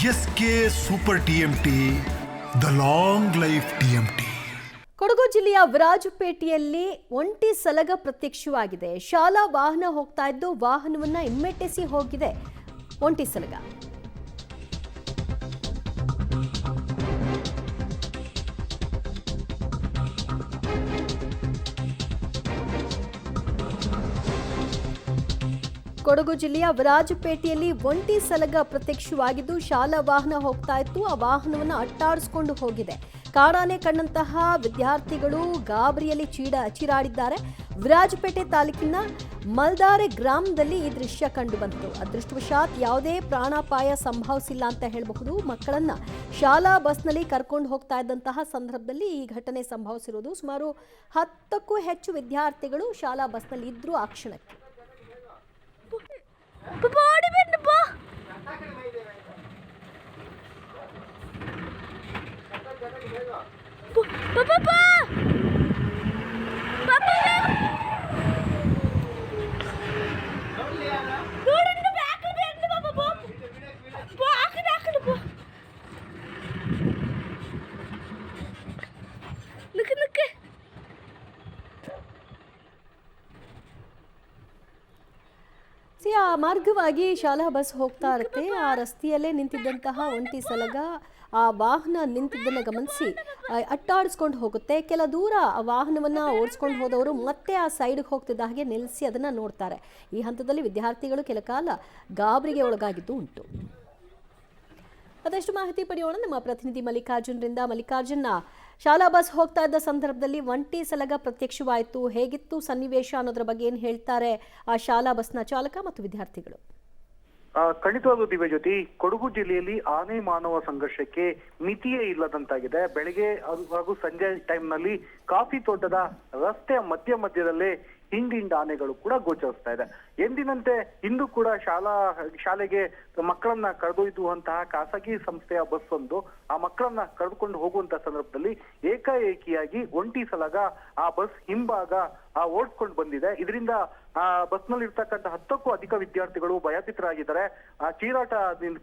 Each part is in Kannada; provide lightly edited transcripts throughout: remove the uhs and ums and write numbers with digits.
S K super TMT, the long life TMT. Kodagu ಜಿಲ್ಲೆಯ ವಿರಾಜಪೇಟೆಯಲ್ಲಿ ಒಂಟಿ ಸಲಗ ಪ್ರತ್ಯಕ್ಷವಾಗಿದೆ. ಶಾಲಾ ವಾಹನ ಹೋಗ್ತಾ ಇದ್ದು ವಾಹನವನ್ನ ಹಿಮ್ಮೆಟ್ಟಿಸಿ ಹೋಗಿದೆ ಒಂಟಿ ಸಲಗ. ಕೊಡಗು ಜಿಲ್ಲೆಯ ವಿರಾಜಪೇಟೆಯಲ್ಲಿ ಒಂಟಿ ಸಲಗ ಪ್ರತ್ಯಕ್ಷವಾಗಿದ್ದು ಶಾಲಾ ವಾಹನ ಹೋಗ್ತಾ ಇತ್ತು, ಆ ವಾಹನವನ್ನು ಅಟ್ಟಾಡಿಸಿಕೊಂಡು ಹೋಗಿದೆ. ಕಾಡಾನೆ ಕಂಡಂತಹ ವಿದ್ಯಾರ್ಥಿಗಳು ಗಾಬರಿಯಲ್ಲಿ ಚೀರಾಡಿದ್ದಾರೆ. ವಿರಾಜಪೇಟೆ ತಾಲೂಕಿನ ಮಲ್ದಾರೆ ಗ್ರಾಮದಲ್ಲಿ ಈ ದೃಶ್ಯ ಕಂಡು ಬಂತು. ಅದೃಷ್ಟವಶಾತ್ ಯಾವುದೇ ಪ್ರಾಣಾಪಾಯ ಸಂಭವಿಸಿಲ್ಲ ಅಂತ ಹೇಳಬಹುದು. ಮಕ್ಕಳನ್ನ ಶಾಲಾ ಬಸ್ನಲ್ಲಿ ಕರ್ಕೊಂಡು ಹೋಗ್ತಾ ಇದ್ದಂತಹ ಸಂದರ್ಭದಲ್ಲಿ ಈ ಘಟನೆ ಸಂಭವಿಸಿರುವುದು. ಸುಮಾರು 10ಕ್ಕೂ ಹೆಚ್ಚು ವಿದ್ಯಾರ್ಥಿಗಳು ಶಾಲಾ ಬಸ್ನಲ್ಲಿ ಇದ್ರು ಆ ಕ್ಷಣಕ್ಕೆ. ಆ ಮಾರ್ಗವಾಗಿ ಶಾಲಾ ಬಸ್ ಹೋಗ್ತಾ ಇರುತ್ತೆ. ಆ ರಸ್ತೆಯಲ್ಲೇ ನಿಂತಿದ್ದಂತಹ ಒಂಟಿ ಸಲಗ ಆ ವಾಹನ ನಿಂತಿದ್ದನ್ನು ಗಮನಿಸಿ ಅಟ್ಟಾಡಿಸ್ಕೊಂಡು ಹೋಗುತ್ತೆ. ಕೆಲ ದೂರ ಆ ವಾಹನವನ್ನು ಓಡಿಸ್ಕೊಂಡು ಹೋದವರು ಮತ್ತೆ ಆ ಸೈಡ್ಗೆ ಹೋಗ್ತಿದ್ದ ಹಾಗೆ ನಿಲ್ಲಿಸಿ ಅದನ್ನು ನೋಡ್ತಾರೆ. ಈ ಹಂತದಲ್ಲಿ ವಿದ್ಯಾರ್ಥಿಗಳು ಕೆಲ ಕಾಲ ಗಾಬರಿಗೆ ಒಳಗಾಗಿದ್ದು ಉಂಟು. ಅದಷ್ಟು ಮಾಹಿತಿ ಪಡೆಯೋಣ ನಮ್ಮ ಪ್ರತಿನಿಧಿ ಮಲ್ಲಿಕಾರ್ಜುನ್ರಿಂದ. ಮಲ್ಲಿಕಾರ್ಜುನ್, ಶಾಲಾ ಬಸ್ ಹೋಗ್ತಾ ಇದ್ದ ಸಂದರ್ಭದಲ್ಲಿ ಒಂಟಿ ಸಲಗ ಪ್ರತ್ಯಕ್ಷವಾಯಿತು, ಹೇಗಿತ್ತು ಸನ್ನಿವೇಶ ಅನ್ನೋದ್ರ ಬಗ್ಗೆ ಏನು ಹೇಳ್ತಾರೆ ಆ ಶಾಲಾ ಬಸ್ನ ಚಾಲಕ ಮತ್ತು ವಿದ್ಯಾರ್ಥಿಗಳು? ಖಂಡಿತವಾಗ್ಲೂ ದಿವ್ಯಜ್ಯೋತಿ, ಕೊಡಗು ಜಿಲ್ಲೆಯಲ್ಲಿ ಆನೆ ಮಾನವ ಸಂಘರ್ಷಕ್ಕೆ ಮಿತಿಯೇ ಇಲ್ಲದಂತಾಗಿದೆ. ಬೆಳಗ್ಗೆ ಹಾಗೂ ಸಂಜೆ ಟೈಮ್ ನಲ್ಲಿ ಕಾಫಿ ತೋಟದ ರಸ್ತೆಯ ಮಧ್ಯದಲ್ಲೇ ಹಿಂಡಿಂಡ ಆನೆಗಳು ಕೂಡ ಗೋಚರಿಸ್ತಾ ಇದೆ. ಎಂದಿನಂತೆ ಇಂದು ಕೂಡ ಶಾಲೆಗೆ ಮಕ್ಕಳನ್ನ ಕರೆದೊಯ್ಯುವಂತಹ ಖಾಸಗಿ ಸಂಸ್ಥೆಯ ಬಸ್ ಒಂದು ಆ ಮಕ್ಕಳನ್ನ ಕರೆದುಕೊಂಡು ಹೋಗುವಂತಹ ಸಂದರ್ಭದಲ್ಲಿ ಏಕಾಏಕಿಯಾಗಿ ಒಂಟಿ ಸಲಗ ಆ ಬಸ್ ಹಿಂಭಾಗ ಓಡಿಸ್ಕೊಂಡು ಬಂದಿದೆ. ಇದರಿಂದ ಆ ಬಸ್ ನಲ್ಲಿ ಇರ್ತಕ್ಕಂಥ 10ಕ್ಕೂ ಅಧಿಕ ವಿದ್ಯಾರ್ಥಿಗಳು ಭಯಭೀತರಾಗಿದ್ದಾರೆ, ಚೀರಾಟ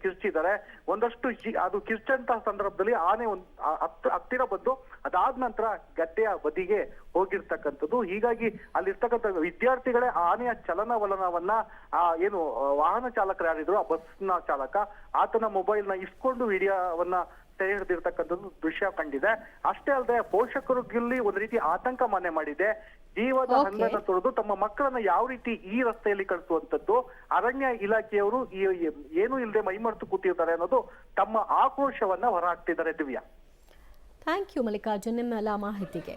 ಕಿರ್ಚಿದ್ದಾರೆ. ಒಂದಷ್ಟು ಅದು ಕಿರ್ಚಂತಹ ಸಂದರ್ಭದಲ್ಲಿ ಆನೆ ಹತ್ತಿರ ಬಂದು ಅದಾದ ನಂತರ ಗದ್ದೆಯ ಬದಿಗೆ ಹೋಗಿರ್ತಕ್ಕಂಥದ್ದು. ಹೀಗಾಗಿ ಅಲ್ಲಿರ್ತಕ್ಕಂಥ ವಿದ್ಯಾರ್ಥಿಗಳೇ ಆನೆಯ ಚಲನವಲನವನ್ನ ಏನು ವಾಹನ ಚಾಲಕರು ಯಾರಿದ್ರು ಆ ಬಸ್ನ ಚಾಲಕ ಆತನ ಮೊಬೈಲ್ ನ ಇಸ್ಕೊಂಡು ವಿಡಿಯೋವನ್ನ ಸೆರೆ ಹಿಡಿದಿರ್ತಕ್ಕಂಥದ್ದು ದೃಶ್ಯ ಕಂಡಿದೆ. ಅಷ್ಟೇ ಅಲ್ಲದೆ ಪೋಷಕರಿಗಿಲ್ಲಿ ಒಂದು ರೀತಿ ಆತಂಕ ಮನೆ ಮಾಡಿದೆ. ಜೀವದ ಹಂಗನ್ನ ತೊರೆದು ತಮ್ಮ ಮಕ್ಕಳನ್ನ ಯಾವ ರೀತಿ ಈ ರಸ್ತೆಯಲ್ಲಿ ಕಳಿಸುವಂತದ್ದು, ಅರಣ್ಯ ಇಲಾಖೆಯವರು ಏನು ಇಲ್ಲದೆ ಮೈಮರೆತು ಕೂತಿರ್ತಾರೆ ಅನ್ನೋದು ತಮ್ಮ ಆಕ್ರೋಶವನ್ನ ಹೊರಹಾಕ್ತಿದ್ದಾರೆ. ದಿವ್ಯಾ, ಥ್ಯಾಂಕ್ ಯು ಮಲ್ಲಿಕಾರ್ಜುನ್, ನಿಮ್ಮೆಲ್ಲ ಮಾಹಿತಿಗೆ.